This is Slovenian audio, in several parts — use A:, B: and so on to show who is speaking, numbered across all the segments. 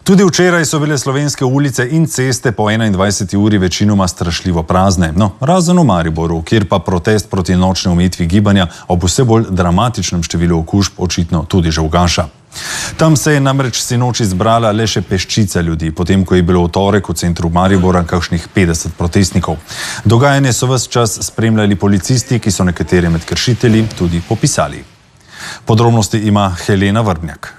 A: Tudi včeraj so bile slovenske ulice in ceste po 21. uri večinoma strašljivo prazne. No, razen v Mariboru, kjer pa protest proti nočni omejitvi gibanja ob vse bolj dramatičnem številu okužb očitno tudi že ugaša. Tam se je namreč sinoči zbrala le še peščica ljudi, potem ko je bilo v torek v centru Maribora kakšnih 50 protestnikov. Dogajanje so ves čas spremljali policisti, ki so nekatere med kršitelji tudi popisali. Podrobnosti ima Helena Vrbnjak.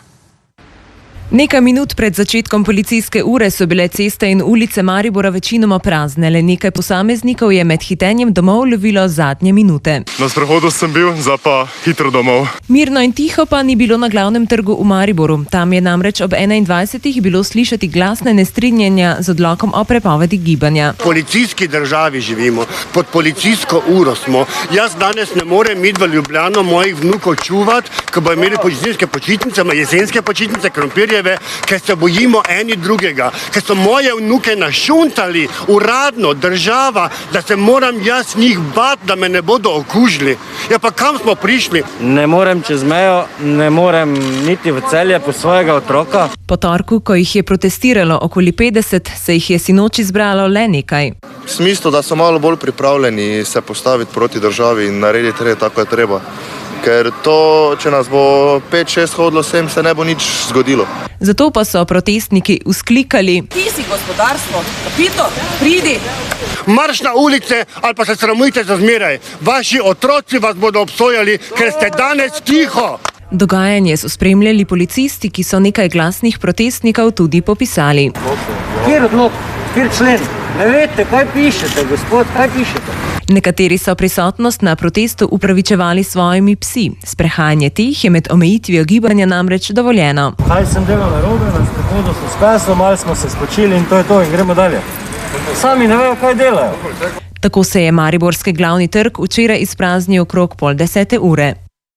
B: Nekaj minut pred začetkom policijske ure so bile ceste in ulice Maribora večinoma prazne. Le nekaj posameznikov je med hitenjem domov lovilo zadnje minute.
C: Na sprehodu sem bil, zdaj pa hitro domov.
B: Mirno in tiho pa ni bilo na glavnem trgu v Mariboru. Tam je namreč ob 21. bilo slišati glasne nestrinjanja z odlokom o prepovedi gibanja.
D: V policijski državi živimo, pod policijsko uro smo. Jaz danes ne morem iti v Ljubljano mojih vnukov čuvati, ko bodo imeli policijske počitnice, jesenske počitnice, krompirje, ker se bojimo eni drugega, ker so moje vnuke našuntali uradno, država, da se moram jaz njih bati, da me ne bodo okužili. Ja pa kam smo prišli?
E: Ne morem čez mejo, ne morem niti v Celje po svojega otroka.
B: Po torku, ko jih je protestiralo okoli 50, se jih je sinoči zbralo le nekaj.
F: V smislu, da so malo bolj pripravljeni se postaviti proti državi in narediti red tako je treba. Ker to, če nas bo 5-6 hodilo sem, se ne bo nič zgodilo.
B: Zato pa so protestniki vzklikali:
G: Ti si gospodarstvo, kapito, pridi!
D: Marš na ulice ali pa se sramujte za zmeraj. Vaši otroci vas bodo obsojali, ker ste danes tiho.
B: Dogajanje so spremljali policisti, ki so nekaj glasnih protestnikov tudi popisali.
E: Kjer odlok, kjer člen? Ne veste, kaj pišete, gospod, kaj pišete?
B: Nekateri so prisotnost na protestu upravičevali svojimi psi. Sprehajanje teh je med omejitvijo gibanja namreč dovoljeno.
E: Kaj sem delal narobe, na sprehodu so s pesom, malo smo se spočili in to je to in gremo dalje. Sami ne vejo, kaj delajo.
B: Tako se je mariborski glavni trg včeraj izpraznil okrog 9:30 ure.